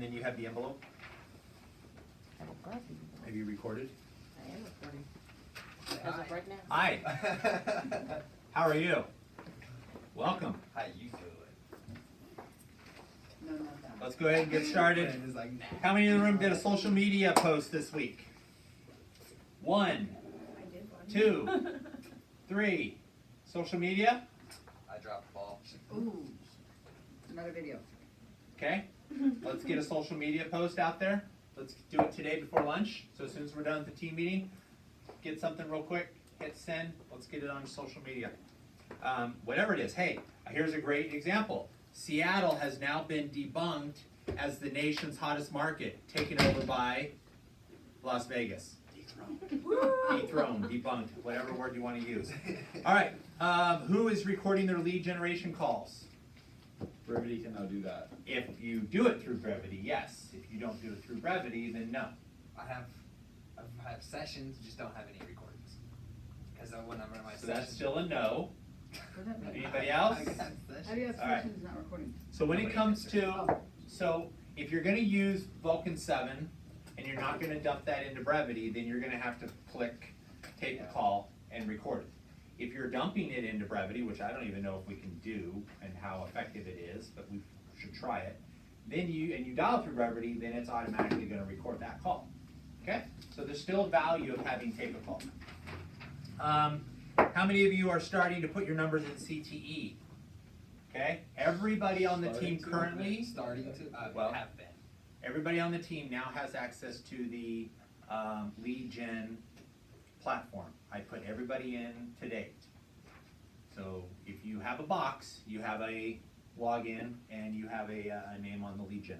and then you have the envelope. Have you recorded? I am recording. As of right now. Hi. How are you? Welcome. How you doing? No, not that. Let's go ahead and get started. Brandon is like, nah. How many in the room did a social media post this week? 1, I did one. 2, 3. Social media? I dropped the ball. Ooh, another video. Okay. Let's get a social media post out there. Let's do it today before lunch. So as soon as we're done with the team meeting, get something real quick, hit send. Let's get it on social media. Whatever it is. Hey, here's a great example. Seattle has now been debunked as the nation's hottest market, taken over by Las Vegas. Dethroned, debunked, whatever word you want to use. All right. Who is recording their lead generation calls? Brevity can now do that. If you do it through Brevity, yes. If you don't do it through Brevity, then no. I've had sessions, just don't have any recordings. Because when I'm running my So that's sessions, still a no. What does that mean? Anybody else? I got How do you sessions. have All right. sessions not recording? So when it Nobody comes answered. to, so if you're going to use Vulcan 7 and you're not going to dump that into Brevity, then you're going to have to click take a call and record it. If you're dumping it into Brevity, which I don't even know if we can do and how effective it is, but we should try it, then you dial through Brevity, then it's automatically going to record that call. Okay? So there's still value of having take a call. How many of you are starting to put your numbers in CTE? Okay? Everybody on the team currently, Starting to, Well, have been. everybody on the team now has access to the lead gen platform. I put everybody in to date. So if you have a box, you have a login and you have a name on the lead gen.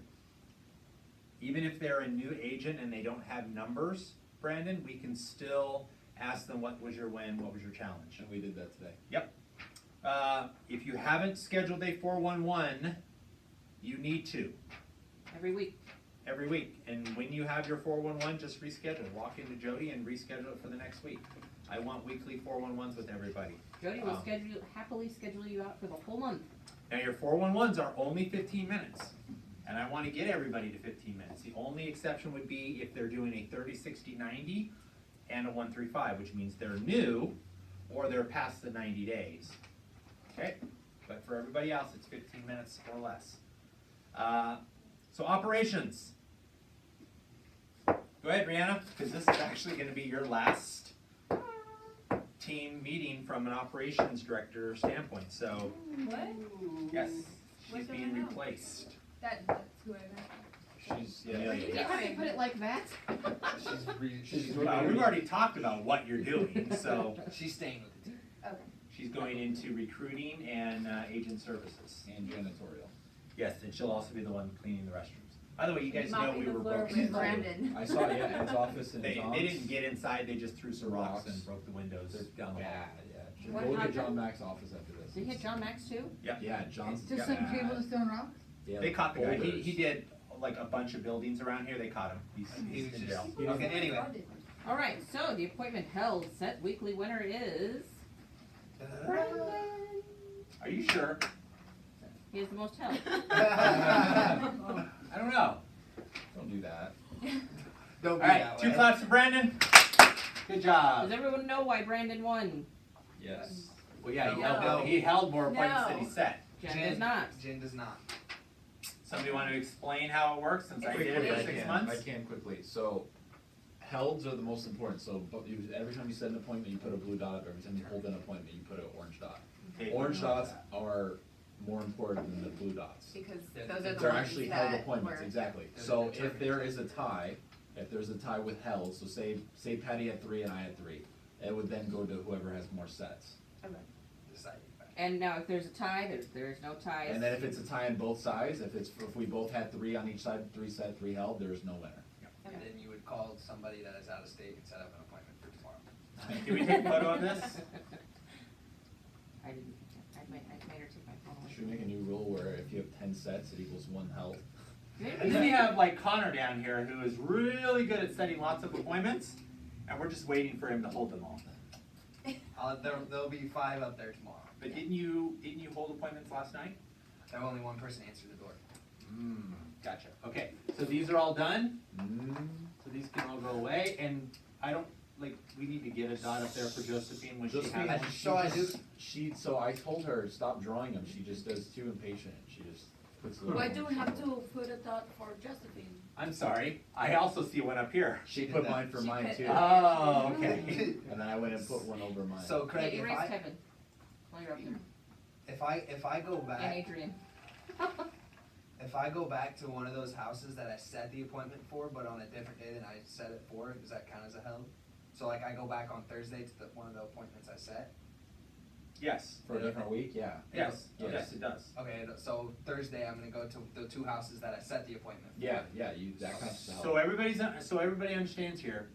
Even if they're a new agent and they don't have numbers, Brandon, we can still ask them what was your win, what was your challenge. And we did that today. Yep. If you haven't scheduled a 411, you need to Every week. every week. And when you have your 411, just reschedule. Walk into Jody and reschedule it for the next week. I want weekly 411s with everybody. Jody will Um, happily schedule you out for the whole month. Now your 411s are only 15 minutes. And I want to get everybody to 15 minutes. The only exception would be if they're doing a 30, 60, 90 and a 135, which means they're new or they're past the 90 days. Okay? But for everybody else, it's 15 minutes or less. So operations. Go ahead, Brianna, because this is actually going to be your last team meeting from an operations director standpoint. So, What? yes, she's What's being going on? replaced. That's who I met. She's Yeah. You can't have to put it like that. She's Well, we've already talked about what you're doing, so She's staying with the team. Okay. she's going into recruiting and agent services. and janitorial. Yes, and she'll also be the one cleaning the restrooms. By the way, you guys know Mopping we the were floor broken. with Brandon. I saw it, yeah, in his office and They John's. didn't get inside, they just threw some rocks and Rocks. broke the windows down the hall. Yeah. What Go look at happened? John Mack's office after this. Did you hit John Max too? Yeah, John's. Just some people just throwing rocks? Yeah, They caught the guy. boulders. He did like a bunch of buildings around here. They caught him. He He's was in just, jail. okay, anyway. All right, so the appointment held. Set weekly winner is Brandon. Are you sure? He has the most held. I don't know. Don't do that. Don't All be right, that 2 way. claps for Brandon. Good job. Does everyone know why Brandon won? Yes. Well, yeah, No. he held more appointments than he No. set. Jen does not. Jen does not. Somebody want to explain how it works since I did it Quickly, for I 6 can. months? I can quickly. So, helds are the most important. So, every time you set an appointment, you put a blue dot. Every time you hold an appointment, you put an orange dot. Okay. Orange dots are more important than the blue dots. Because They're- those are the They're ones actually that held appointments, were- exactly. They're So determined. if there is a tie, if there's a tie with held, so say Patty had 3 and I had 3, it would then go to whoever has more sets. Decided. And now if there's a tie, there's no ties. And then if it's a tie on both sides, if we both had 3 on each side, 3 set, 3 held, there's no winner. And then you would call somebody that is out of state and set up an appointment for tomorrow. Can we take a photo of this? I didn't. I made her take my phone away. Should we make a new rule where if you have 10 sets, it equals 1 held? And then we have like Connor down here who is really good at setting lots of appointments, and we're just waiting for him to hold them all. There'll be 5 up there tomorrow. But didn't you hold appointments last night? There only one person answered the door. Gotcha. Okay, so So these are all done, Mm, so these can all go away, and I don't, like, we need to get a dot up there for Josephine when she Josephine, has one. So I do- so I told her, stop drawing them, she just does too impatient, she just puts the. Why do we have to put a dot for Josephine? I'm sorry, I also see one up here. She put mine for She mine put- too, Oh, okay. and then I went and put one over mine. So Craig, Hey, if erase I, Kevin while you're up there, if I go and back, Adrian. if I go back to one of those houses that I set the appointment for, but on a different day than I set it for, does that count as a held? So like I go back on Thursday to one of the appointments I set? Yes, For a different week, yeah. yes, Yes. yes, it does. Okay, so Thursday I'm gonna go to the two houses that I set the appointment for. Yeah, that counts as a So help. so everybody understands here,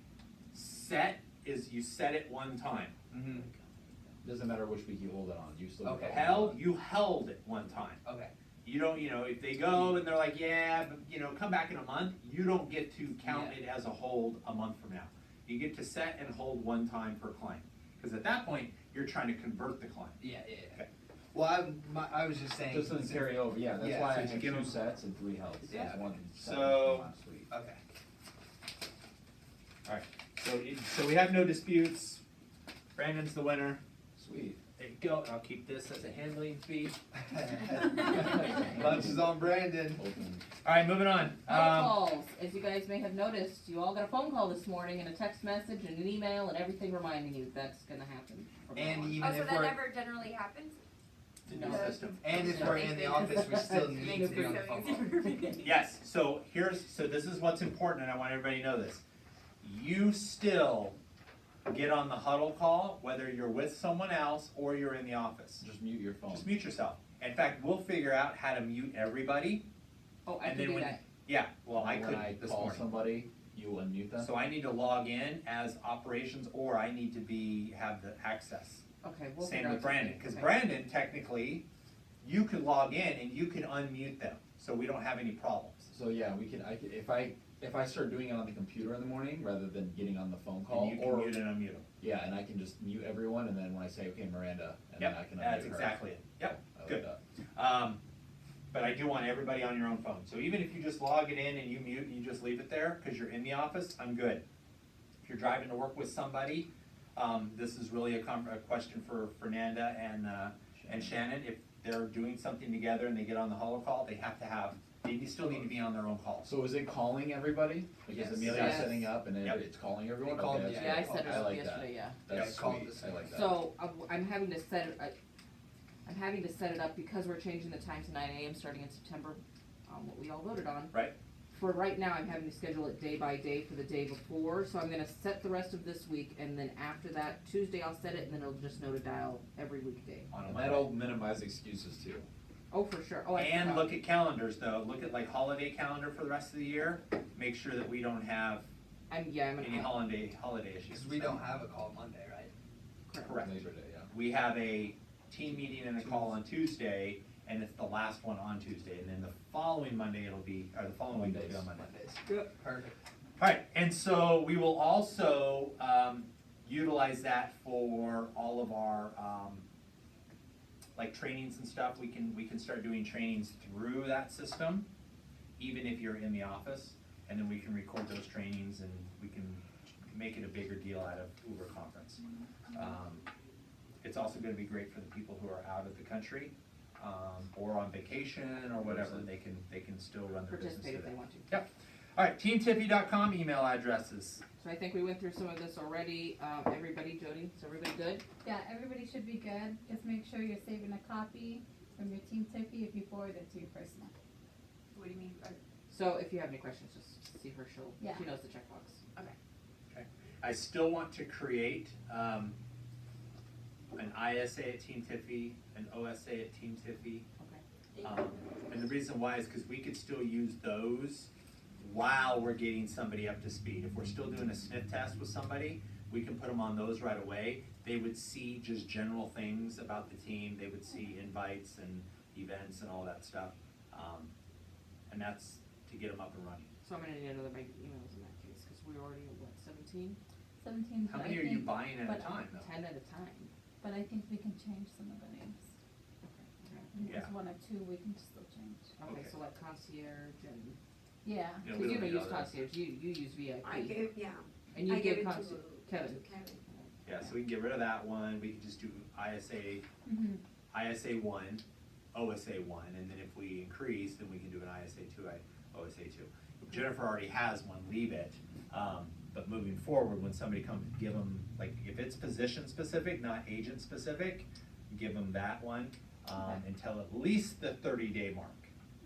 set is you set it one time. Mm-hmm, Doesn't matter which week you hold it on, you still. Okay. Held, you held it one time. okay, You don't, if they go and they're like, yeah, but, come back in a month, you don't get to count it as a hold a month from now. You get to set and hold one time per client, because at that point, you're trying to convert the client. yeah. Okay. Well, I was just saying. Just doesn't carry over, yeah, that's Yeah, why I since you had get 'em- 2 sets and 3 helds, Yeah. that's one set So- from last week. Okay. So we have no disputes. Brandon's the winner. Sweet. There you go. I'll keep this as a handling fee. Lunch is on Brandon. Open. All right, moving on. Phone calls, as you guys may have noticed, you all got a phone call this morning and a text message and an email and everything reminding you that's gonna happen from now And on. even Oh, so if that we're, never generally happens? The new No. system. and if we're in the office, we still need to be on the phone call. Yes, so this is what's important, and I want everybody to know this. You still get on the huddle call, whether you're with someone else or you're in the office. Just mute your phone. Just mute yourself. In fact, we'll figure out how to mute everybody. Oh, I And can then do when- that. Yeah, well, I When couldn't I this call morning. somebody, you unmute them? So I need to log in as operations, or I need to have the access. Okay, we'll Same figure out with Brandon, something. because Okay. Brandon, technically, you could log in and you can unmute them, so we don't have any problems. So yeah, if I start doing it on the computer in the morning, rather than getting on the phone call, And you can or, mute and unmute them. yeah, and I can just mute everyone, and then when I say, okay, Miranda, and then I Yep, can unmute that's her. exactly it. Yep, I like good. that. But I do want everybody on your own phone, so even if you just log it in and you mute and you just leave it there, because you're in the office, I'm good. If you're driving to work with somebody, this is really a question for Fernanda and Shannon. If they're doing something together and they get on the huddle call, they still need to be on their own calls. So is it calling everybody? Like Yes. is Amelia Yes. setting up and then Yep. it's calling everyone? It called Okay, me, that's Yeah, I good. set it I up like that. yesterday, yeah. That's Yeah, called sweet, this I like that. So, I'm having to set it, I'm having to set it up because we're changing the time to 9 AM starting in September, what we all voted on. Right. For right now, I'm having to schedule it day by day for the day before, so I'm gonna set the rest of this week, and then after that, Tuesday I'll set it, and then it'll just know to dial every weekday. On a And Monday. that'll minimize excuses too. Oh, for sure, oh, I And forgot. look at calendars though, look at like holiday calendar for the rest of the year, make sure that we don't have I'm any gonna, holiday issues. Because we don't have a call Monday, right? Correct. Labor Day, yeah. We have a team meeting and a call on Tuesday, and it's the last one on Tuesday, and then the following Monday it'll be, or the following week it'll be on Monday. Mondays. Perfect. Alright, and so we will also, utilize that for all of our, like trainings and stuff, we can start doing trainings through that system, even if you're in the office, and then we can record those trainings and we can make it a bigger deal out of Uber conference. It's also gonna be great for the people who are out of the country, or on vacation or whatever, they can still run their business participate if through they that. want to. Yep. Alright, teamtiffy.com email addresses. So I think we went through some of this already, everybody, Jody, is everybody good? Yeah, everybody should be good. Just make sure you're saving a copy from your Team Tiffy if you forward it to your personal. What do you mean? So if you have any questions, just see her, Yeah. she knows the checkbox. I still want to create an ISA at Team Tiffy, an OSA at Team Tiffy. Okay. And the reason why is because we could still use those while we're getting somebody up to speed. If we're still doing a sniff test with somebody, we can put them on those right away. They would see just general things about the team. They would see invites and events and all that stuff. And that's to get them up and running. So I'm gonna need another bank emails in that case, cause we're already at what, 17? 17, How but many I are you think, buying at a but- time though? 10 at a time. but I think we can change some of the names. Okay. I think Yeah. there's one or two we can still change. Okay, Okay. so like concierge and Yeah. You know, Cause we you don't don't need use all that. concierge, you use VIP. I gave, yeah. And you I give gave it concierge, to Kevin. Kevin. Yeah, so we can get rid of that one, we can just do ISA, Mm-hmm. ISA one, OSA one, and then if we increase, then we can do an ISA two, OSA two. If Jennifer already has one, leave it, but moving forward, when somebody comes, give them, like, if it's position specific, not agent specific, give them that one, until at least the 30-day mark.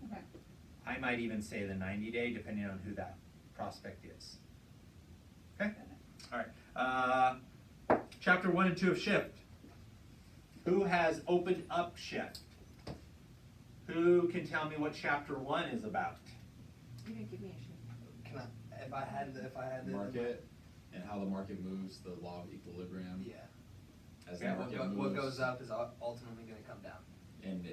Okay. I might even say the 90-day, depending on who that prospect is. Okay? All right. Chapter 1 and 2 of Shift. Who has opened up Shift? Who can tell me what chapter 1 is about? You didn't give me a shift. Can I, if I had the. Market and how the market moves, the law of equilibrium. Yeah. As the Yeah, market What moves. goes up is ultimately gonna come down. And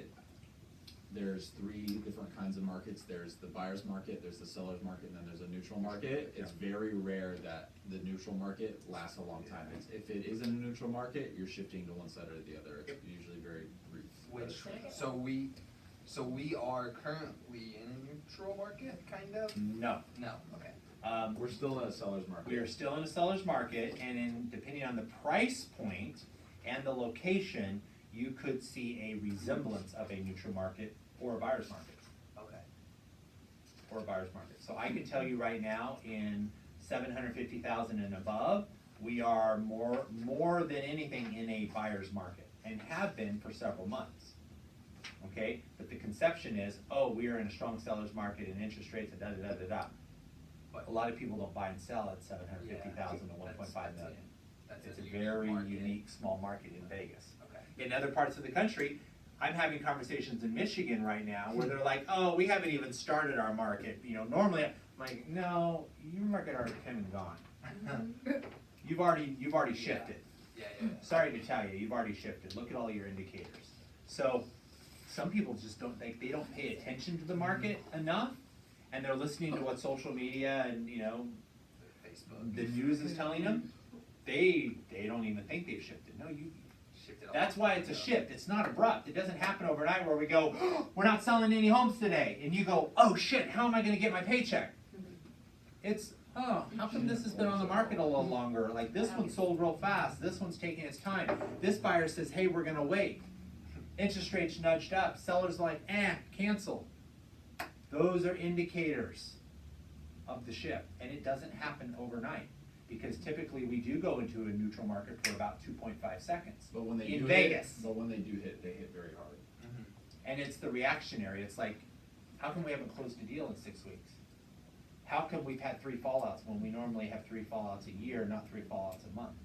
there's 3 different kinds of markets. There's the buyer's market, there's the seller's market, and then there's a neutral market. It's very rare that the neutral market lasts a long time. If it is in a neutral market, you're shifting to one side or the other. It's usually very brief. Which, so we are currently in a neutral market, kind of? No. No, okay. We're still in a seller's market. We are still in a seller's market, and depending on the price point and the location, you could see a resemblance of a neutral market or a buyer's market. Okay. Or a buyer's market. So I can tell you right now, in 750,000 and above, we are more than anything in a buyer's market, and have been for several months. Okay, but the conception is, oh, we are in a strong seller's market and interest rates are da-da-da-da-da. But a lot of people don't buy and sell at 750,000 to 1.5 million. It's a very unique, small market in Vegas. Okay. In other parts of the country, I'm having conversations in Michigan right now where they're like, oh, we haven't even started our market. You know, normally, I'm like, no, your market already came and gone. You've already shifted. Yeah. Sorry to tell you, you've already shifted. Look at all your indicators. So, some people just don't think, they don't pay attention to the market enough, and they're listening to what social media and, you know, Facebook. the news is telling them. They don't even think they've shifted. No, you. Shifted That's off. why it's a shift. It's not abrupt. It doesn't happen overnight where we go, oh, we're not selling any homes today, and you go, oh shit, how am I going to get my paycheck? It's, oh, how come this has been on the market a little longer? Like, this one sold real fast. This one's taking its time. This buyer says, hey, we're going to wait. Interest rates nudged up. Seller's like, cancel. Those are indicators of the shift, and it doesn't happen overnight, because typically we do go into a neutral market for about 2.5 seconds. But when they in do Vegas. hit, but when they do hit, they hit very hard. Mhm. And it's the reactionary. It's like, how come we haven't closed a deal in 6 weeks? How come we've had 3 fallouts when we normally have 3 fallouts a year, not 3 fallouts a month?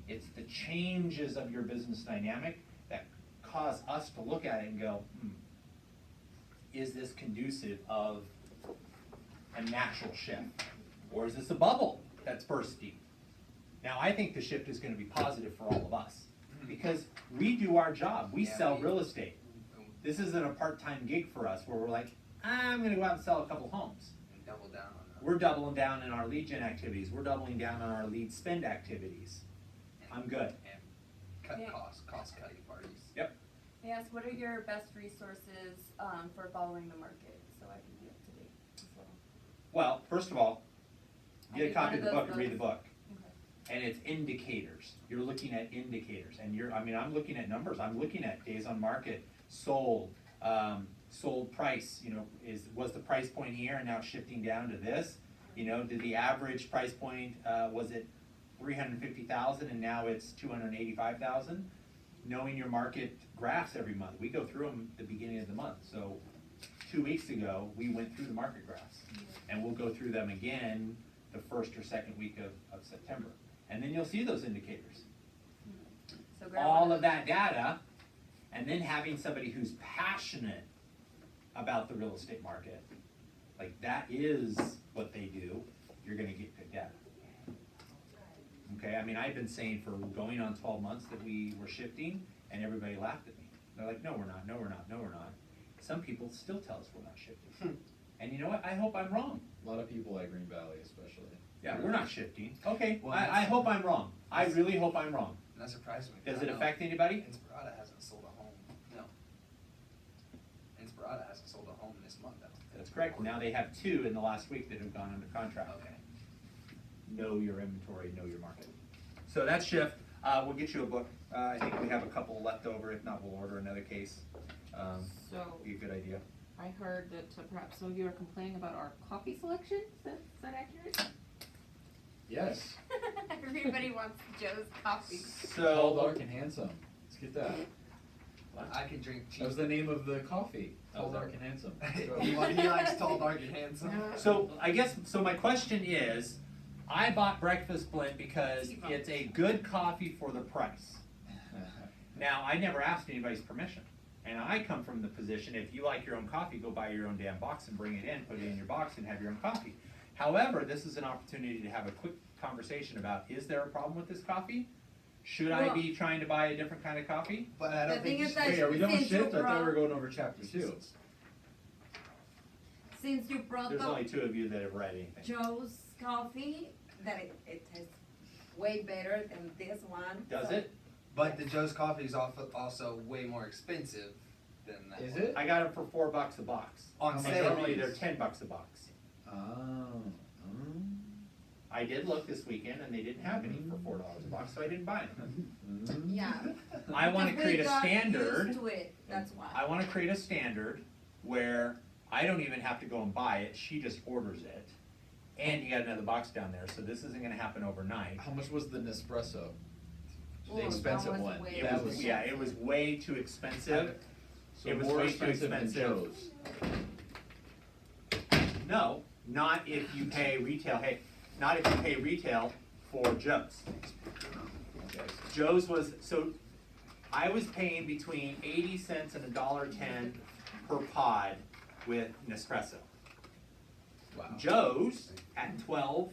It's the changes of your business dynamic that cause us to look at it and go, is this conducive of a natural shift? Or is this a bubble that's bursting? Now, I think the shift is gonna be positive for all of us, because we do our job. We Yeah, sell we- real estate. This isn't a part-time gig for us where we're like, I'm gonna go out and sell a couple homes. And double down on that. We're doubling down in our lead gen activities. We're doubling down on our lead spend activities. I'm good. And cut Yeah. cost cutting parties. Yep. Yes, what are your best resources, for following the market, so I can be up to date as well? Well, first of all, I get a need copy of one the of book those and read the book. Okay. And it's indicators. You're looking at indicators, and I'm looking at numbers. I'm looking at days on market, sold, sold price. You know, was the price point here and now shifting down to this? You know, did the average price point, was it 350,000 and now it's 285,000? Knowing your market graphs every month. We go through them at the beginning of the month. So 2 weeks ago, we went through the market graphs. And we'll go through them again the first or second week of September. And then you'll see those indicators. So grab All one of that data, and then having somebody who's passionate about the real estate market, like that is what they do, you're gonna get good data. Okay, I mean, I've been saying for going on 12 months that we were shifting, and everybody laughed at me. They're like, no, we're not, no, we're not, no, we're not. Some people still tell us we're not shifting. And you know what, I hope I'm wrong. A lot of people at Green Valley especially. Yeah, we're not shifting. Okay, Well, I that's- hope I'm wrong. I really hope I'm wrong. And that surprised me. Does I it know affect anybody? Inspirata hasn't sold a home. No. Inspirata hasn't sold a home this month, though. That's correct. Now they have 2 in the last week that have gone under contract. Okay. Know your inventory, know your market. So that's Shift. We'll get you a book. I think we have a couple left over. If not, we'll order another case. So, Be a good idea. I heard that perhaps some of you are complaining about our coffee selection, is that accurate? Yes. Everybody wants Joe's coffee. Tall, So, dark, and handsome. Let's get that. I can drink cheap. That was the name of the coffee. Tall, dark, and handsome. he likes tall, dark, and handsome. so I guess, so my question is, I bought Breakfast Blend because it's a good coffee for the price. Now, I never asked anybody's permission. And I come from the position, if you like your own coffee, go buy your own damn box and bring it in, put it in your box and have your own coffee. However, this is an opportunity to have a quick conversation about, is there a problem with this coffee? Should I be trying to buy a different kind of coffee? But I don't The think thing you is should. that- Wait, are we doing Since you shift? I thought we were brought- going over chapter 2. Since you brought There's up only 2 of you that have read anything. Joe's coffee, that it tastes way better than this one. Does so- it? But the Joe's Coffee is also way more expensive than that. Is one. it? I got them for $4 a box. On And sale. normally they're $10 a box. Oh. I did look this weekend and they didn't have any for $4 a box, so I didn't buy them. Yeah. I wanna Because create we a got standard. used to it, that's why. I wanna create a standard where I don't even have to go and buy it, she just orders it. And you got another box down there, so this isn't gonna happen overnight. How much was the Nespresso? Oh, The that expensive was one. way It That was, was- yeah, it was way too expensive. So It was more way too expensive than expensive. Joe's. No, not if you pay retail, not if you pay retail for Joe's. Okay. Joe's was, so I was paying between 80 cents and $1.10 per pod with Nespresso. Wow. Joe's at 12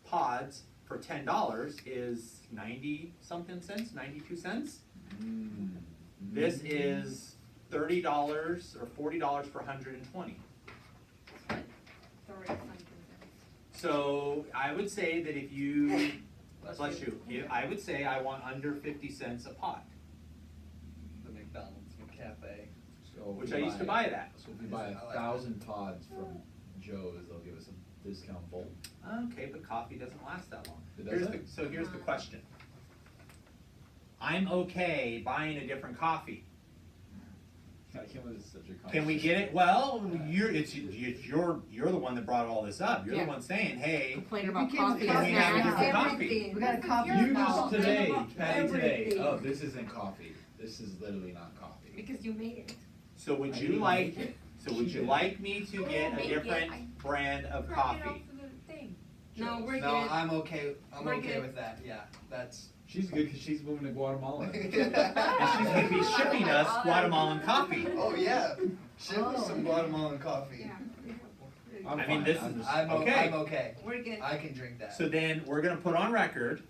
pods for $10 is 90 something cents, 92 cents. Mm. This is $30 or $40 for 120. So I would say that if you, bless you, I would say I want under 50 cents a pot, The McDonald's McCafe. So if which we I used to buy that. So if we buy I like 1,000 pods from Joe's, they'll give us a discount bolt. Okay, but coffee doesn't last that long. It Here's doesn't? so here's the question. I'm okay buying a different coffee. Such a Can we get it? Well, you're the one that brought all this up. You're Yeah. the one saying, hey, Complain about can coffee Can we have a snacks. different coffee? Everything. We got a This is copy. your You You just fault. just today, Patty today, Everything. oh, this isn't coffee. This is literally not coffee. Because you made it. so would I you didn't like, make it. so would She you did. like me to get a Make it. different brand of Brought it coffee? off of the thing. No, we're No, good. I'm okay. I'm We're okay good. with that. Yeah, that's. She's good because she's moving to Guatemala. And she's gonna be shipping us Guatemalan coffee. Oh yeah, ship us some Guatemalan coffee. Yeah, I'm I mean, fine. this I'm is- just- I'm Okay. I'm okay. we're good. I can drink that. So then we're gonna put on record,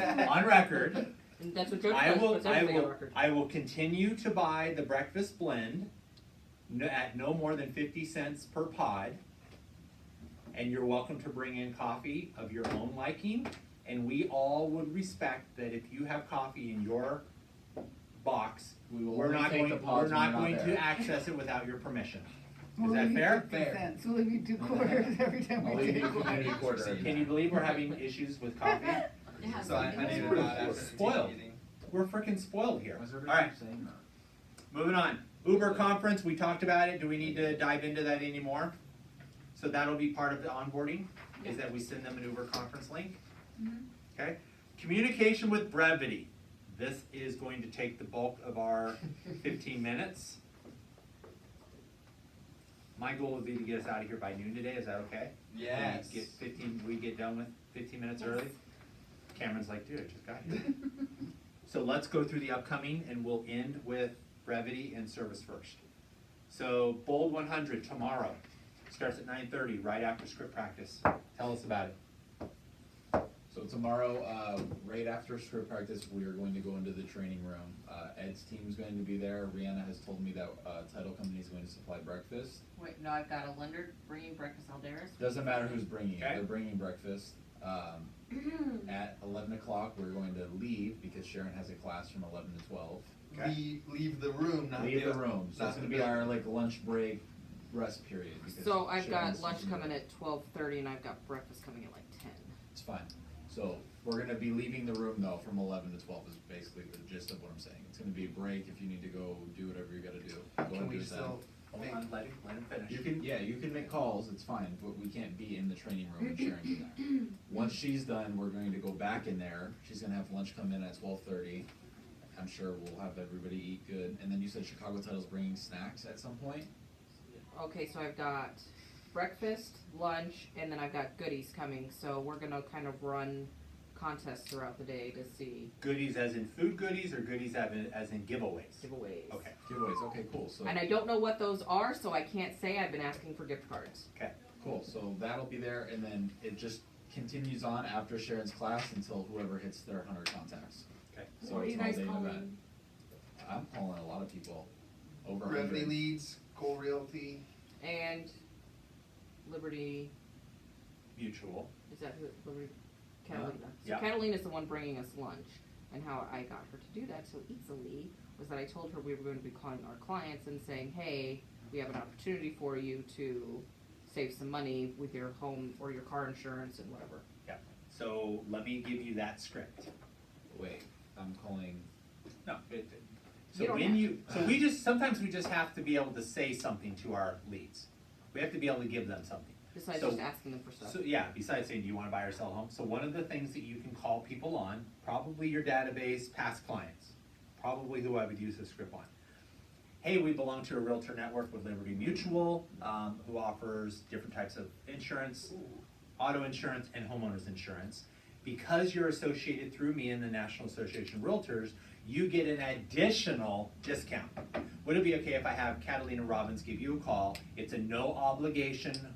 on record, And that's what Joe I does, will, puts I everything on will, record. I will continue to buy the breakfast blend at no more than 50 cents per pod. And you're welcome to bring in coffee of your own liking. And we all would respect that if you have coffee in your box, We will we're only not take going, the we're pods when not you're going not to there. access it without your permission. Is We'll that leave you fair? 50 Fair. cents. We'll leave you 2 quarters every time I'll we leave take you a a community quarter. Can you believe we're having issues with coffee? Yeah, So I need to We're not after the spoiled. team meeting. We're freaking spoiled here. Why's All everybody right, saying that? moving on. Uber conference, we talked about it. Do we need to dive into that anymore? So that'll be part of the onboarding, is that we send them an Uber conference link. Okay? Communication with brevity. This is going to take the bulk of our 15 minutes. My goal would be to get us out of here by noon today. Is that okay? Yes. We get done with 15 minutes early? Cameron's like, dude, I just got here. So let's go through the upcoming and we'll end with brevity and service first. So Bold 100 tomorrow, starts at 9:30, right after script practice. Tell us about it. So tomorrow, right after script practice, we are going to go into the training room. Ed's team is going to be there. Rihanna has told me that Title Company is going to supply breakfast. Wait, no, I've got a lender bringing breakfast Alderis. Doesn't matter who's bringing it. Okay. They're bringing breakfast. At 11 o'clock, we're going to leave because Sharon has a class from 11 to 12. Okay. Leave the room, not Leave the room. So not it's going to the be our like lunch break, rest period. Because So I've got Sharon's lunch something coming at 12:30 and I've got breakfast coming at like 10. It's fine. So we're gonna be leaving the room though from 11 to 12 is basically the gist of what I'm saying. It's gonna be a break if you need to go do whatever you gotta do. Go ahead Can and we do that. still Hold make, on, let him finish. You can, yeah, you can make calls, it's fine, but we can't be in the training room and Sharon do that. Once she's done, we're going to go back in there, she's gonna have lunch come in at 12:30. I'm sure we'll have everybody eat good, and then you said Chicago Title's bringing snacks at some point? Okay, so I've got breakfast, lunch, and then I've got goodies coming. So we're gonna kind of run contests throughout the day to see Goodies as in food goodies or goodies as in giveaways? giveaways. Okay, Giveaways, okay, cool, so, And I don't know what those are, so I can't say. I've been asking for gift cards. okay. cool, so that'll be there, and then it just continues on after Sharon's class until whoever hits their 100 contacts. Okay. So Who are it's you an guys all-day event. calling? I'm calling a lot of people, over Revenue 100. Leads, Cole Realty, And Liberty, Mutual. is that who, Liberty, Catalina. So Yeah. Catalina's the one bringing us lunch. And how I got her to do that so easily was that I told her we were going to be calling our clients and saying, hey, we have an opportunity for you to save some money with your home or your car insurance and whatever. Yeah. So let me give you that script. Wait, I'm calling, No, You so don't when have you, so we just, sometimes we just have to be able to say something to our leads. We have to be able to give them something. Besides So- just asking them for stuff. So, yeah, besides saying, do you wanna buy or sell a home? So one of the things that you can call people on, probably your database, past clients, probably who I would use this script on. Hey, we belong to a realtor network with Liberty Mutual, who offers different types of insurance, auto insurance and homeowners insurance. Because you're associated through me and the National Association of Realtors, you get an additional discount. Would it be okay if I have Catalina Robbins give you a call? It's a no obligation,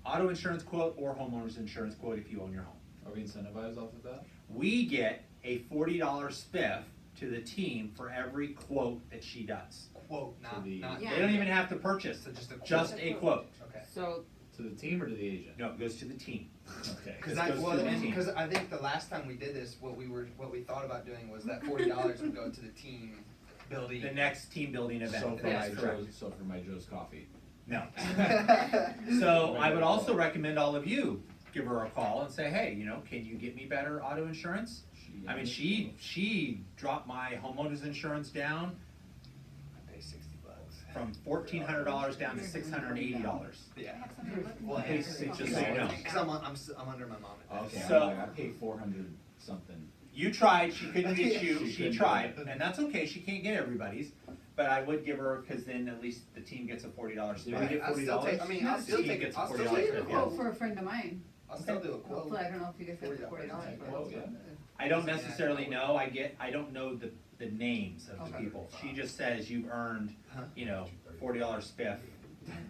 auto insurance quote or homeowners insurance quote if you own your home. are we incentivized off of that? We get a $40 spiff to the team for every quote that she does. quote, not, the- not. Yeah. They don't even have to purchase, So just a quote. just a quote. Okay. So To the team or to the agent? No, it goes to the team. Okay. Cause It I, goes to well, the team. cause I think the last time we did this, what we thought about doing was that $40 would go to the team building. The next team building event. So for That's my correct. Joe's, so for my Joe's Coffee. No. So I would also recommend all of you give her a call and say, hey, can you get me better auto insurance? I mean, she dropped my homeowners insurance down I pay $60. from $1,400 down to $680. Yeah. I have something to look Well, for. hey, just so you know. Cause I'm under my mom. Okay, So- I'm like, I paid 400 something. You tried, she couldn't get you, She she couldn't tried, do it. and that's okay, she can't get everybody's, but I would give her, cause then at least the team gets a $40 Did we spot. get I'll still take, I mean, I'll still She take, gets a I'll still $40 take spiff, a A yeah. quote for a friend of mine. I'll still do a quote. Hopefully, I don't know if you guys got $40. Oh, yeah. I don't necessarily know, I don't know the names of the Okay. people, she just says you've earned, $40 spiff,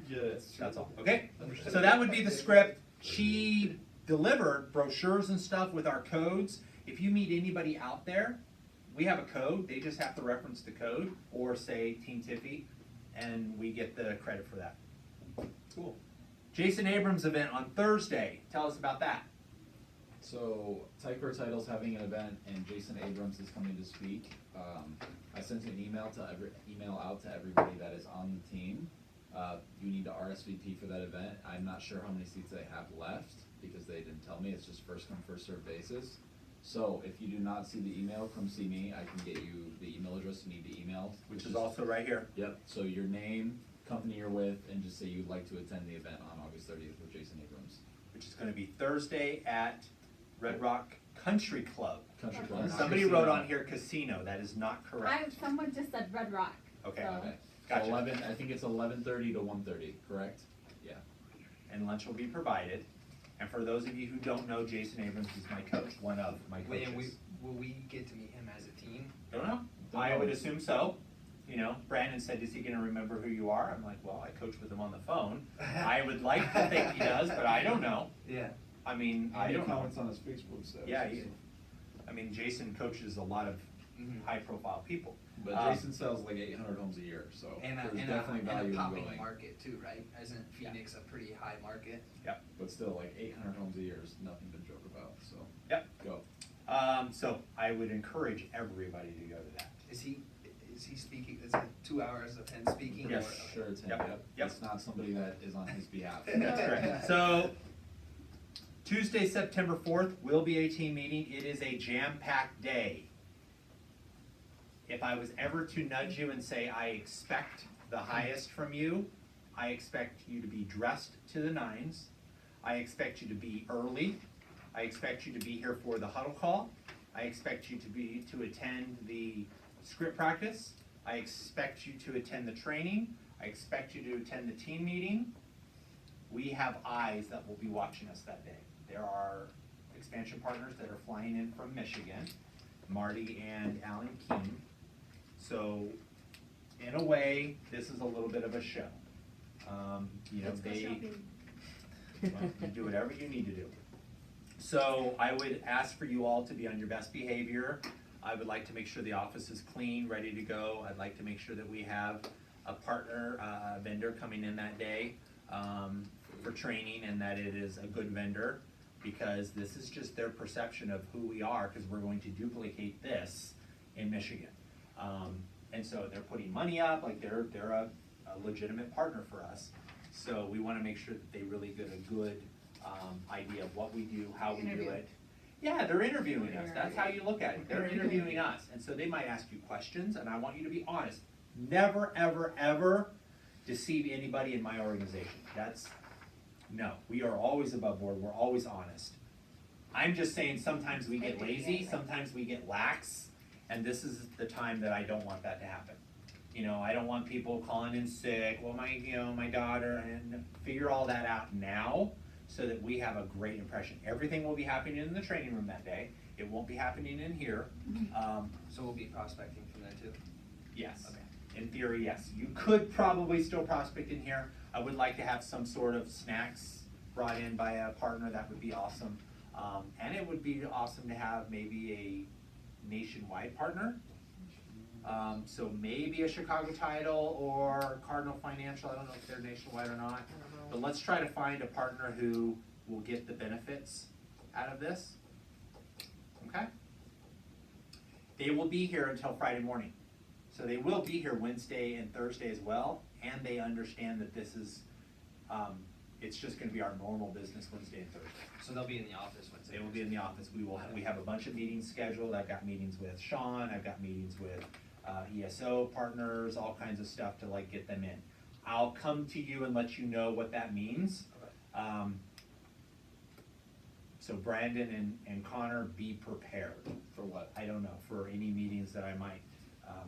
Yes. that's all, okay? So that would be the script, she delivered brochures and stuff with our codes. If you meet anybody out there, we have a code, they just have to reference the code, or say Team Tiffy, and we get the credit for that. Cool. Jason Abrams event on Thursday, tell us about that. So Typer Title's having an event and Jason Abrams is coming to speak. I sent an email out to everybody that is on the team. You need to RSVP for that event. I'm not sure how many seats they have left because they didn't tell me. It's just first come, first served basis. So if you do not see the email, come see me. I can get you the email address you need to email. Which is also right here. Yep, so your name, company you're with, and just say you'd like to attend the event on August 30th with Jason Abrams. Which is gonna be Thursday at Red Rock Country Club. Country Club. Somebody wrote on here casino, that is not correct. Someone just said Red Rock. Okay, so- Okay, Gotcha. so 11, I think it's 11:30 to 1:30, correct? Yeah. and lunch will be provided. And for those of you who don't know, Jason Abrams is my coach, one of my Wait, coaches. and will we get to meet him as a team? Don't know. Don't I know. would assume so. Brandon said, is he gonna remember who you are? I'm like, well, I coach with him on the phone. I would like to think he does, but I don't know. Yeah. I mean, I don't know. on his Facebook stuff. Yeah, Jason coaches a lot of Mhm. high-profile people. But Um, Jason sells like 800 homes a year, so And there's a definitely value in popping going. market too, right? Isn't Phoenix a pretty high market? But still, like 800 homes a year is nothing to joke about, so. Yep. Go. So I would encourage everybody to go to that. Is Is he speaking, is it 2 hours of him speaking? Yes. or- Sure, it's him, Yep. yep. Yep. It's not somebody that is on his behalf. That's correct. So, Tuesday, September 4th will be a team meeting. It is a jam-packed day. If I was ever to nudge you and say, I expect the highest from you, I expect you to be dressed to the nines. I expect you to be early. I expect you to be here for the huddle call. I expect you to attend the script practice. I expect you to attend the training. I expect you to attend the team meeting. We have eyes that will be watching us that day. There are expansion partners that are flying in from Michigan, Marty and Alan Keene. So, in a way, this is a little bit of a show. You know, Let's go they, shopping. well, you do whatever you need to do. So I would ask for you all to be on your best behavior. I would like to make sure the office is clean, ready to go. I'd like to make sure that we have a partner, vendor coming in that day for training, and that it is a good vendor, because this is just their perception of who we are, because we're going to duplicate this in Michigan. And so they're putting money up, like they're a legitimate partner for us. So we wanna make sure that they really get a good idea of what we do, how we do Interview. it. Yeah, they're interviewing us, that's how you look at it, they're interviewing us, and so they might ask you questions, and I want you to be honest. Never, ever, ever deceive anybody in my organization, no, we are always above board, we're always honest. I'm just saying, sometimes we get lazy, sometimes we get lax, and this is the time that I don't want that to happen. You know, I don't want people calling in sick, well, my daughter, and figure all that out now, so that we have a great impression. Everything will be happening in the training room that day, it won't be happening in here. So we'll be prospecting from there too? Yes. Okay. In theory, yes. You could probably still prospect in here. I would like to have some sort of snacks brought in by a partner, that would be awesome. And it would be awesome to have maybe a nationwide partner. So maybe a Chicago Title or Cardinal Financial, I don't know if they're nationwide or not. But let's try to find a partner who will get the benefits out of this. Okay? They will be here until Friday morning. So they will be here Wednesday and Thursday as well, and they understand that this is, it's just gonna be our normal business Wednesday and Thursday. So they'll be in the office Wednesday? They will be in the office, we have a bunch of meetings scheduled, I've got meetings with Sean, I've got meetings with ESO partners, all kinds of stuff to like get them in. I'll come to you and let you know what that means. Okay. So Brandon and Connor, be prepared. For what? I don't know, for any meetings that I might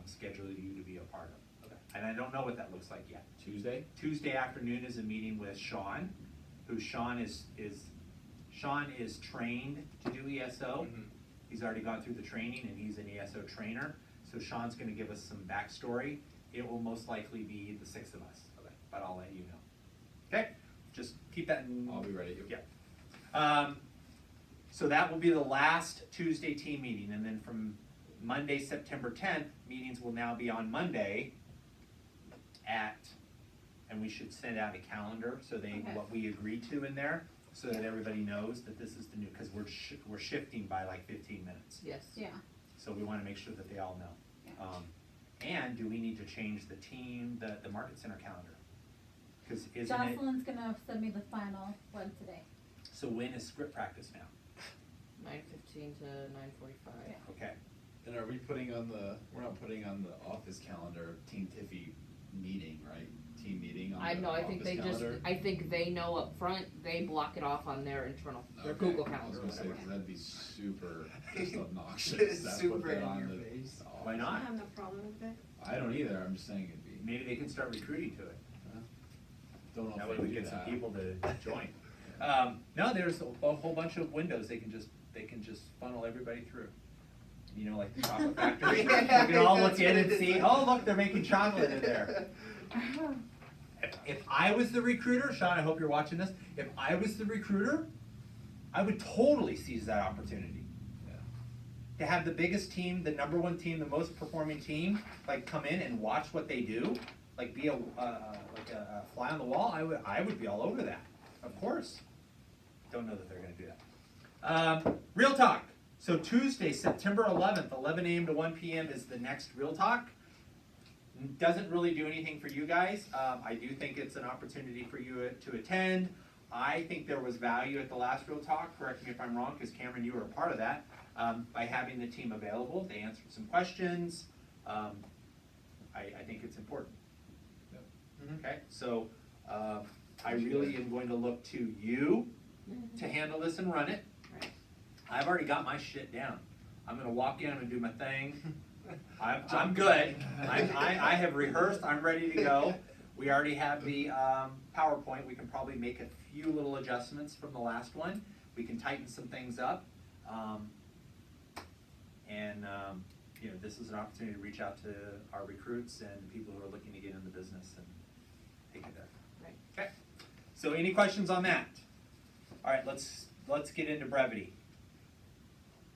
schedule you to be a part of. Okay. And I don't know what that looks like yet. Tuesday? Tuesday afternoon is a meeting with Sean, who Sean is trained to do ESO. Mhm. He's already gone through the training and he's an ESO trainer. So Sean's gonna give us some backstory. It will most likely be the 6 of us, Okay. but I'll let you know. Okay, just keep that in. I'll be ready. Yeah. So that will be the last Tuesday team meeting, and then from Monday, September 10th, meetings will now be on Monday and we should send out a calendar, so Okay. what we agreed to in there, so that everybody knows that this is the new, because we're shifting by like 15 minutes. Yes. Yeah, So we wanna make sure that they all know. And do we need to change the team, the Market Center calendar? Cause isn't it, Jocelyn's gonna send me the final one today. so when is script practice now? 9:15 to 9:45. Okay, And are we putting on we're not putting on the office calendar, Team Tiffy meeting, right? Team meeting on the I know, I office think they calendar? I think they know up front, they block it off on their internal, their Okay. Google I calendar or was gonna say, whatever. 'cause that'd be super just obnoxious. That's Super what they're in on your the face. Why I not? have no problem with that. I don't either, I'm just saying it'd be, Maybe they can start recruiting to it. don't know That if way they we do get some that. people to join. No, there's a whole bunch of windows, they can just funnel everybody through. You know, like the chocolate factory, you Yeah, can all look that's in what and it see, is. oh, look, they're making chocolate in there. If I was the recruiter, Sean, I hope you're watching this, if I was the recruiter, I would totally seize that opportunity. Yeah. To have the biggest team, the number one team, the most performing team, like come in and watch what they do, like be a fly on the wall, I would be all over that, of course. Don't know that they're gonna do that. Real Talk, so Tuesday, September 11th, 11 a.m. to 1 p.m. is the next Real Talk. Doesn't really do anything for you guys. I do think it's an opportunity for you to attend. I think there was value at the last Real Talk, correct me if I'm wrong, because Cameron, you were a part of that, by having the team available. They answered some questions. I think it's important. Yep. Okay, so I really am going to look to you to handle this and run it. Right. I've already got my shit down. I'm gonna walk in and do my thing. I'm good. I have rehearsed, I'm ready to go. We already have the PowerPoint. We can probably make a few little adjustments from the last one. We can tighten some things up. You know, this is an opportunity to reach out to our recruits and people who are looking to get in the business and take it there. Right. Okay, so any questions on that? All right, let's get into brevity.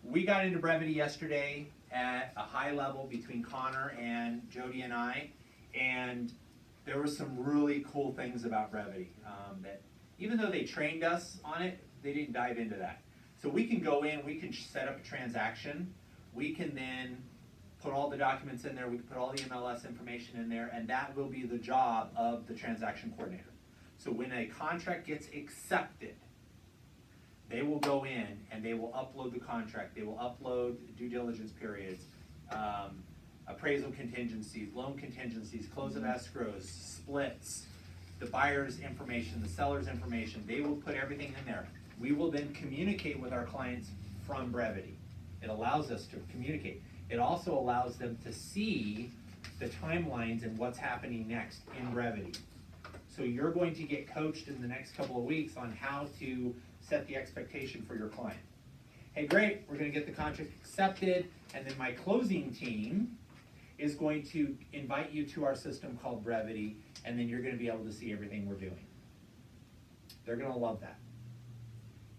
We got into brevity yesterday at a high level between Connor and Jody and I, and there were some really cool things about brevity that even though they trained us on it, they didn't dive into that. So we can go in, we can set up a transaction, we can then put all the documents in there, we can put all the MLS information in there, and that will be the job of the transaction coordinator. So when a contract gets accepted, they will go in and they will upload the contract, they will upload due diligence periods, appraisal contingencies, loan contingencies, close of escrows, splits, the buyer's information, the seller's information. They will put everything in there. We will then communicate with our clients from brevity. It allows us to communicate. It also allows them to see the timelines and what's happening next in brevity. So you're going to get coached in the next couple of weeks on how to set the expectation for your client. Hey, great, we're gonna get the contract accepted, and then my closing team is going to invite you to our system called Brevity, and then you're gonna be able to see everything we're doing. They're gonna love that.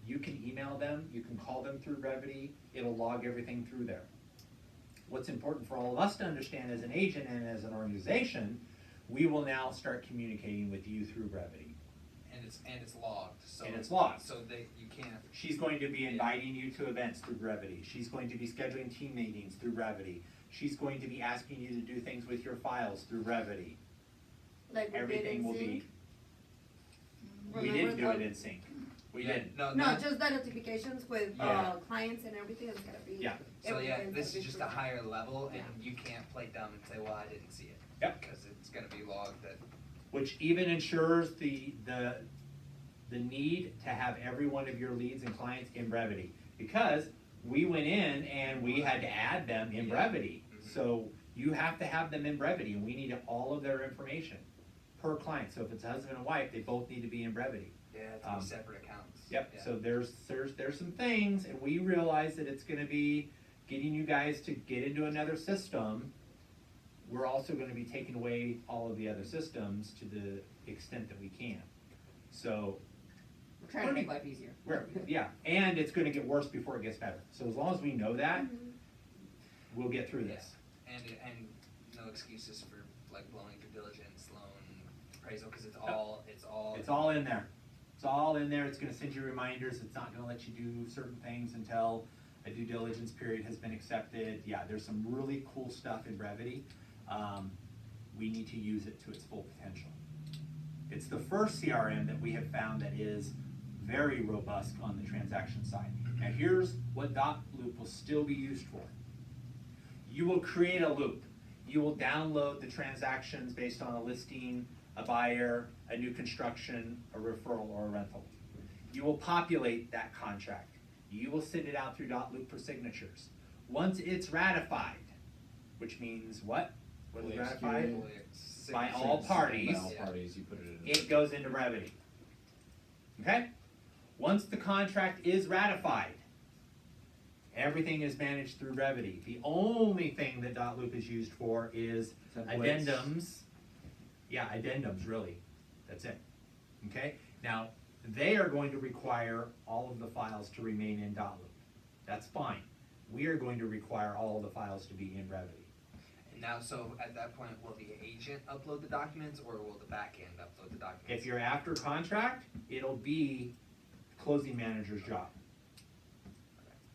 You can email them, you can call them through Brevity, it'll log everything through there. What's important for all of us to understand as an agent and as an organization, we will now start communicating with you through Brevity. And it's logged, so. And it's logged. So you can't. She's going to be inviting you to events through Brevity. She's going to be scheduling team meetings through Brevity. She's going to be asking you to do things with your files through Brevity. Like we did Everything in will Sync. be, we Remember didn't do the- it in sync. We Yeah, didn't. No, just the notifications with Yeah. clients and everything is gonna be. Yeah. So yeah, everything's this gonna be is just a through- higher level, and Yeah. you can't play dumb and say, well, I didn't see it. Yep. Because it's gonna be logged that. Which even ensures the need to have every one of your leads and clients in Brevity. Because we went in and we had to add them in Yeah. Brevity. Mhm. So you have to have them in Brevity, and we need all of their information per client. So if it's husband and wife, they both need to be in Brevity. Yeah, it's Um, separate accounts. Yep, Yeah. so there's some things, and we realize that it's gonna be getting you guys to get into another system. We're also gonna be taking away all of the other systems to the extent that we can. So, We're trying to make life easier. yeah, and it's gonna get worse before it gets better. So as long as we know that, Mhm. we'll get through this. And no excuses for like blowing due diligence, loan, appraisal, because it's all. It's all in there. It's all in there. It's gonna send you reminders. It's not gonna let you do certain things until a due diligence period has been accepted. Yeah, there's some really cool stuff in Brevity. We need to use it to its full potential. It's the first CRM that we have found that is very robust on the transaction side. Now here's what Dot Loop will still be used for. You will create a loop. You will download the transactions based on a listing, a buyer, a new construction, a referral, or a rental. You will populate that contract. You will send it out through Dot Loop for signatures. Once it's ratified, which means what? What is Fully ratified? executed. By all parties. By all parties, you put it in. It goes into Brevity. Okay? Once the contract is ratified, everything is managed through Brevity. The only thing that Dot Loop is used for is Templates. addendums. Yeah, addendums, really. That's it. Okay? Now, they are going to require all of the files to remain in Dot Loop. That's fine. We are going to require all of the files to be in Brevity. And now, so at that point, will the agent upload the documents, or will the back end upload the documents? If you're after contract, it'll be closing manager's job.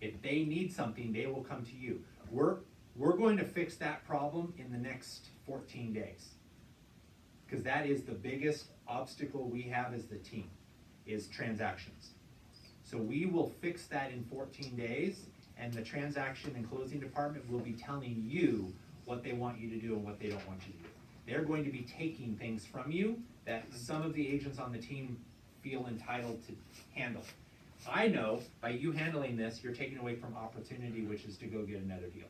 If they need something, they will come to you. We're going to fix that problem in the next 14 days. Because that is the biggest obstacle we have as the team, is transactions. So we will fix that in 14 days, and the transaction and closing department will be telling you what they want you to do and what they don't want you to do. They're going to be taking things from you that some of the agents on the team feel entitled to handle. I know by you handling this, you're taking away from opportunity, which is to go get another deal.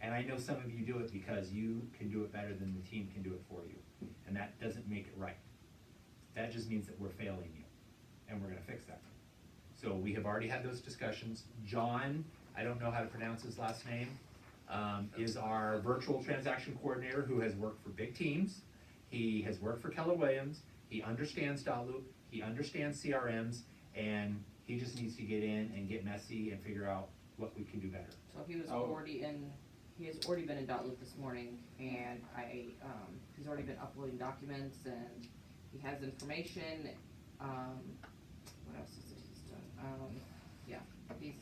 And I know some of you do it because you can do it better than the team can do it for you. And that doesn't make it right. That just means that we're failing you, and we're gonna fix that. So we have already had those discussions. John, I don't know how to pronounce his last name, is our virtual transaction coordinator who has worked for big teams. He has worked for Keller Williams. He understands Dotloop. He understands CRMs, and he just needs to get in and get messy and figure out what we can do better. So he was Oh. he has already been in Dotloop this morning, and he's already been uploading documents, and he has information, what else is it he's done? Yeah, he's,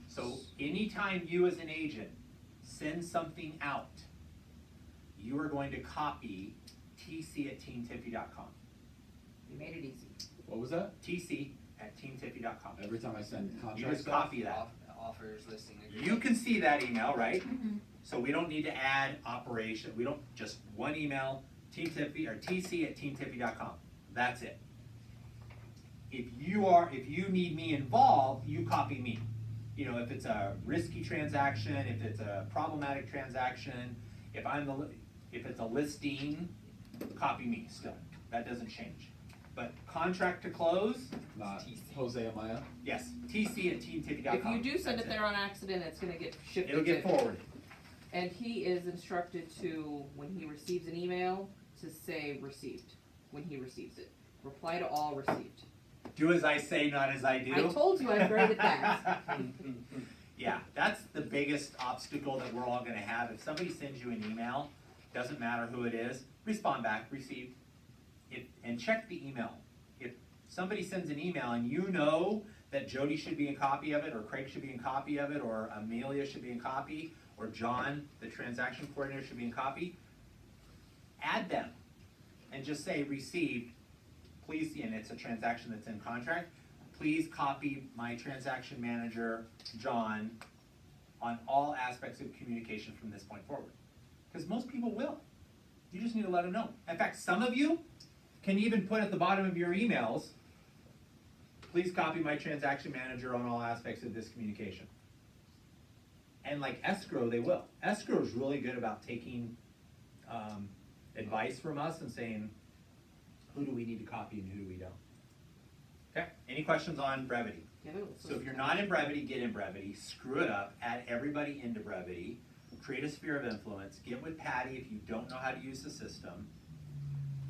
So anytime you as an agent send something out, you are going to copy tc@teamtiffy.com. he made it easy. What was that? tc@teamtiffy.com. Every time I send You contract just stuff? copy that. Offers, listing agreement. You can see that email, right? Mhm. So we don't need to add operation, we don't, just one email, Team Tiffy, or tc@teamtiffy.com. That's it. If you need me involved, you copy me. You know, if it's a risky transaction, if it's a problematic transaction, if it's a listing, copy me still. That doesn't change. But contract to close, Not Jose Amaya? yes, tc@teamtiffy.com. If you do send That's it there on accident, it's gonna get shifted It'll get to- forwarded. And he is instructed to, when he receives an email, to say received, when he receives it. Reply to all received. Do as I say, not as I do. I told you I'm great at that. Yeah, that's the biggest obstacle that we're all gonna have. If somebody sends you an email, doesn't matter who it is, respond back, received. And check the email. If somebody sends an email and you know that Jody should be in copy of it, or Craig should be in copy of it, or Amelia should be in copy, or John, the transaction coordinator, should be in copy, add them and just say received, please, and it's a transaction that's in contract, please copy my transaction manager, John, on all aspects of communication from this point forward. Because most people will. You just need to let them know. In fact, some of you can even put at the bottom of your emails, please copy my transaction manager on all aspects of this communication. And like escrow, they will. Escrow is really good about taking advice from us and saying, who do we need to copy and who do we don't? Okay, any questions on brevity? Yeah, that was- So if you're not in brevity, get in brevity, screw it up, add everybody into brevity, create a sphere of influence, get with Patty if you don't know how to use the system.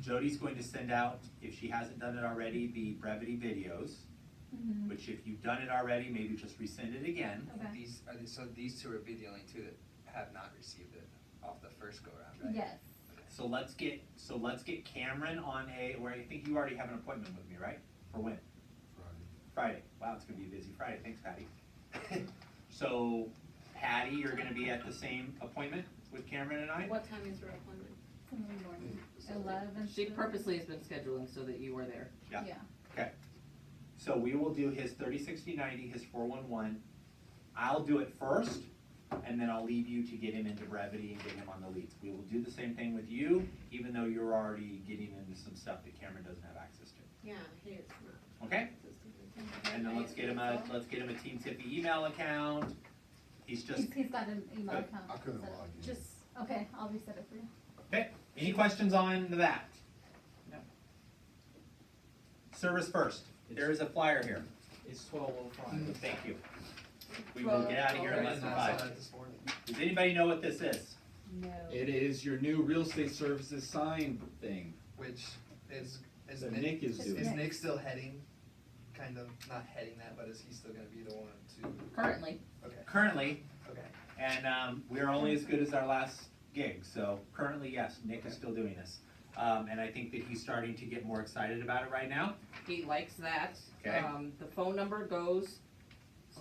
Jody's going to send out, if she hasn't done it already, the brevity videos, Mhm. which if you've done it already, maybe just resend it again. Okay. So these two would be the only two that have not received it off the first go around, right? Yes. So let's get Cameron on where I think you already have an appointment with me, right? For when? Friday. Wow, it's gonna be a busy Friday. Thanks, Patty. So, Patty, you're gonna be at the same appointment with Cameron and I? What time is your appointment? Tomorrow morning, 11. She purposely has been scheduling so that you were there. Yeah. Yeah. Okay. So we will do his 30, 60, 90, his 411. I'll do it first, and then I'll leave you to get him into brevity and get him on the leads. We will do the same thing with you, even though you're already getting into some stuff that Cameron doesn't have access to. Yeah, he is not. Okay? And then let's get him a Team Tiffy email account. He's just, He's got an email Good. account. I couldn't set up. log in. Just, Okay, I'll reset it for you. okay, any questions on that? No. Service first, there is a flyer here. It's 12:05. Thank you. We will get out of here in less than And I saw 5. that this morning. Does anybody know what this is? No. It is your new real estate services sign thing Which is that Nick, Nick is Is doing. is Nick. Nick still heading, kind of, not heading that, but is he still gonna be the one to, Currently, okay, Currently, okay. and we're only as good as our last gig, so currently, yes, Nick is still doing this. And I think that he's starting to get more excited about it right now. he likes that. Okay. The phone number goes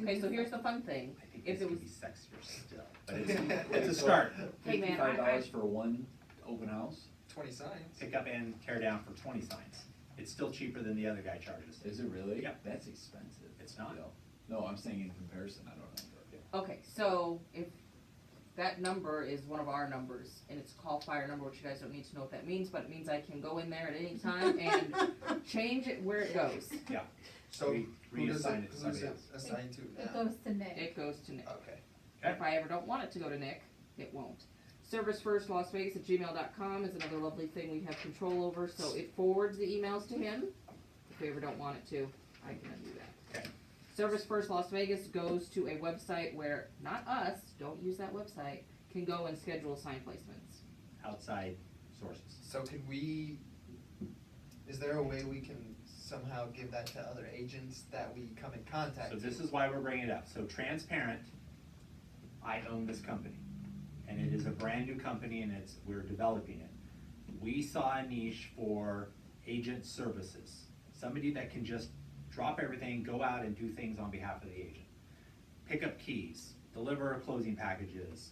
Okay, so here's the fun thing. I think If this it could was, be sexier still, but it's a start. Hey, man, $55 for one open house? 20 signs. Pick up and tear down for 20 signs. It's still cheaper than the other guy charges. Is it really? Yep. That's expensive. It's not. No, I'm saying in comparison, I don't know. okay, so if that number is one of our numbers, and it's a call fire number, which you guys don't need to know what that means, but it means I can go in there at any time and change it where it goes. So who does Reassign it, it to who's somebody it else. assigned to It now? goes to Nick. It goes to Nick. Okay. If I ever don't want it to go to Nick, it won't. ServiceFirstLasVegas@gmail.com is another lovely thing we have control over, so it forwards the emails to him. If we ever don't want it to, I can undo that. Okay. Service First Las Vegas goes to a website where, not us, don't use that website, can go and schedule sign placements. Outside sources. So can we, is there a way we can somehow give that to other agents that we come in contact So with? this is why we're bringing it up. So transparent, I own this company. And it is a brand new company and we're developing it. We saw a niche for agent services. Somebody that can just drop everything, go out and do things on behalf of the agent. Pick up keys, deliver closing packages,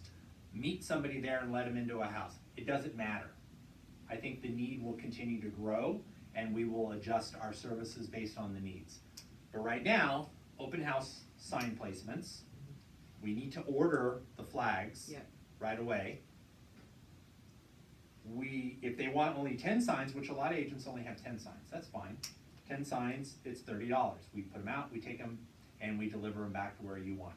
meet somebody there and let them into a house. It doesn't matter. I think the need will continue to grow and we will adjust our services based on the needs. But right now, open house sign placements, we need to order the flags Yep. right away. If they want only 10 signs, which a lot of agents only have 10 signs, that's fine. 10 signs, it's $30. We put them out, we take them, and we deliver them back to where you want.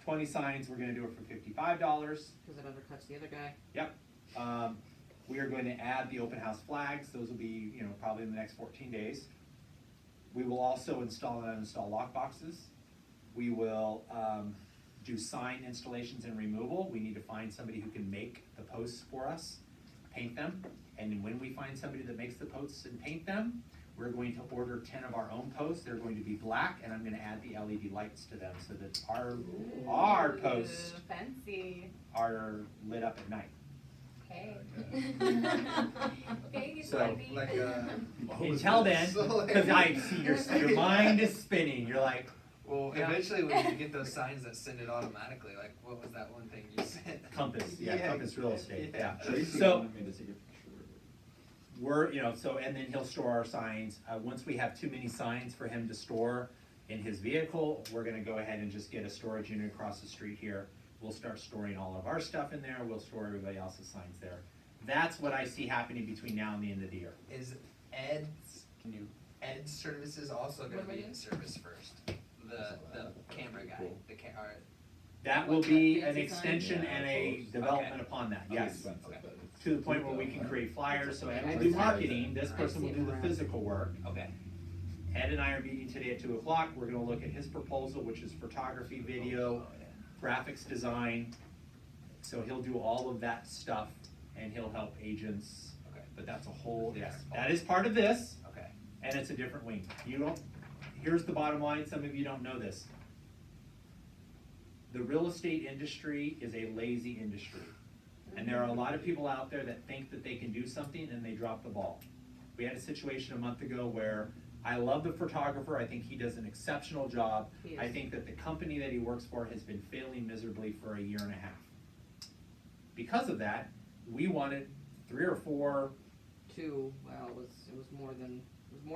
20 signs, we're gonna do it for $55. Because it undercuts the other guy. Yep. We are going to add the open house flags. Those will be, probably in the next 14 days. We will also install and uninstall lock boxes. We will do sign installations and removal. We need to find somebody who can make the posts for us, paint them. And when we find somebody that makes the posts and paint them, we're going to order 10 of our own posts. They're going to be black, and I'm gonna add the LED lights to them so that our posts Ooh, fancy. are lit up at night. Okay. Okay, So, baby. Like, Until then, So, like- because I see your mind is spinning, you're like, Well, Yeah. eventually when you get those signs that send it automatically, like what was that one thing you said? Compass, Compass Real Estate, yeah. Tracy So- wanted me to take a picture of it. We're, and then he'll store our signs. Once we have too many signs for him to store in his vehicle, we're gonna go ahead and just get a storage unit across the street here. We'll start storing all of our stuff in there, we'll store everybody else's signs there. That's what I see happening between now and the end of the year. Is Ed's services also gonna What am I be doing? in Service First? The camera guy, alright, That will What, be that an fancy sign? extension Yeah, and a close. development Okay. upon that, Not yes. expensive, Okay. but it's- To the point where we can create flyers, so Ed will I've do seen marketing, this I've person will seen do it the around. physical work. okay. Ed and I are meeting today at 2:00, we're gonna look at his proposal, which is photography, video, Oh, yeah. graphics design. So he'll do all of that stuff and he'll help agents, Okay, but that's a whole, yes, Different that is part of this, okay. and it's a different wing. Here's the bottom line, some of you don't know this. The real estate industry is a lazy industry. And there are a lot of people out there that think that they can do something and they drop the ball. We had a situation a month ago where I love the photographer, I think he does an exceptional job. He I is. think that the company that he works for has been failing miserably for a year and a half. Because of that, we wanted 3 or 4, Two, well, it was more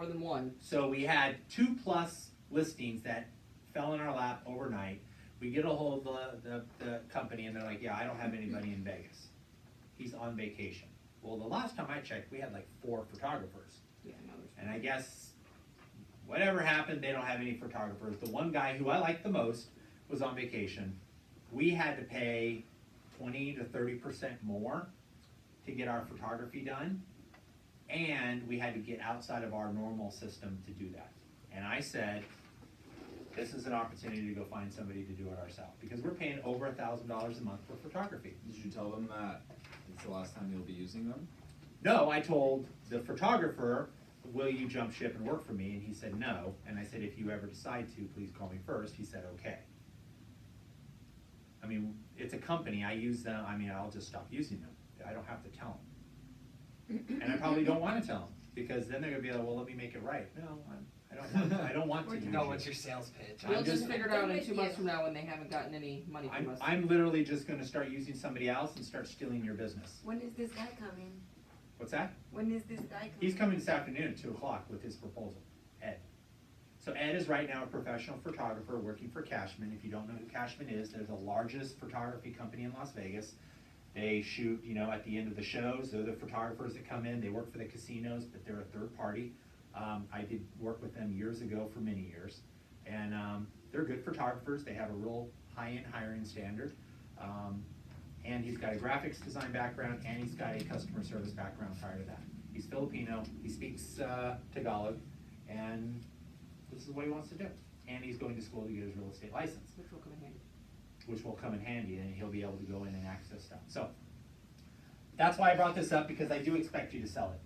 than one. so we had 2+ listings that fell in our lap overnight. We get a hold of the company and they're like, yeah, I don't have anybody in Vegas. He's on vacation. Well, the last time I checked, we had like 4 photographers. Yeah, no, there's. And I guess whatever happened, they don't have any photographers. The one guy who I liked the most was on vacation. We had to pay 20 to 30% more to get our photography done. And we had to get outside of our normal system to do that. And I said, this is an opportunity to go find somebody to do it ourselves. Because we're paying over $1,000 a month for photography. Did you tell them that it's the last time you'll be using them? No, I told the photographer, will you jump ship and work for me? And he said no. And I said, if you ever decide to, please call me first. He said, okay. I mean, it's a company, I use them, I'll just stop using them. I don't have to tell them. And I probably don't wanna tell them, because then they're gonna be like, well, let me make it right. No, I don't want to use No, you. what's your sales pitch? We'll I'm just just- figure it out in with 2 months you. from now when they haven't gotten any money from us. I'm literally just gonna start using somebody else and start stealing your business. When is this guy coming? What's that? When is this guy coming? He's coming this afternoon at 2:00 with his proposal, Ed. So Ed is right now a professional photographer working for Cashman. If you don't know who Cashman is, they're the largest photography company in Las Vegas. They shoot, you know, at the end of the shows. They're the photographers that come in. They work for the casinos, but they're a third party. I did work with them years ago for many years. And they're good photographers. They have a real high-end hiring standard. And he's got a graphics design background, and he's got a customer service background prior to that. He's Filipino, he speaks Tagalog, and this is what he wants to do. And he's going to school to get his real estate license, Which will come in handy. which will come in handy, and he'll be able to go in and access stuff. So, that's why I brought this up, because I do expect you to sell it.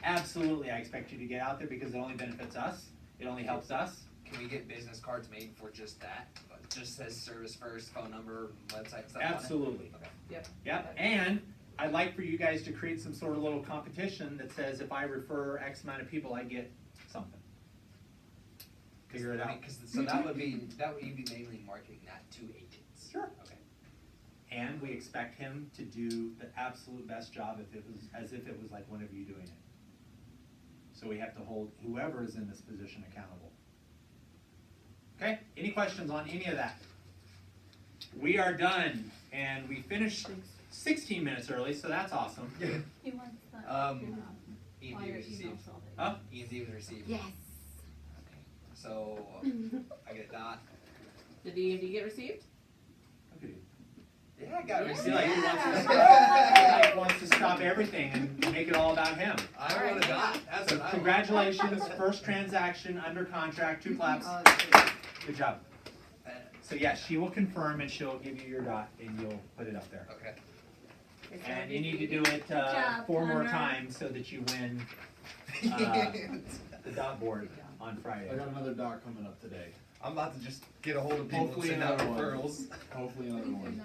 Absolutely, I expect you to get out there, because it only benefits us, it only helps us. Can we get business cards made for just that? Just says service first, phone number, website, stuff on it? Absolutely. Okay. Yep. Yep, and I'd like for you guys to create some sort of little competition that says if I refer X amount of people, I get something. Figure it I mean, out. 'cause so that would you'd be mainly marketing that to agents. Sure. Okay. And we expect him to do the absolute best job as if it was like one of you doing it. So we have to hold whoever is in this position accountable. Okay, any questions on any of that? We are done, and we finished 16 minutes early, so that's awesome. He wants that. Um, All E&D your was received. emails all day. Huh? E&D was received. Yes. So, I get a dot. Did D&D get received? Yeah, I got Yeah. I received. feel like he wants to, he wants to stop everything and make it all about him. I want a dot. That's So what I want. congratulations, first transaction under contract, 2 claps. Good job. So yes, she will confirm and she'll give you your dot and you'll put it up there. Okay. And you need to do it job, 4 more Connor. times so that you win the dot board on Friday. I got another doc coming up today. I'm about to just get a hold of people and Hopefully send out another one. referrals. Hopefully another one.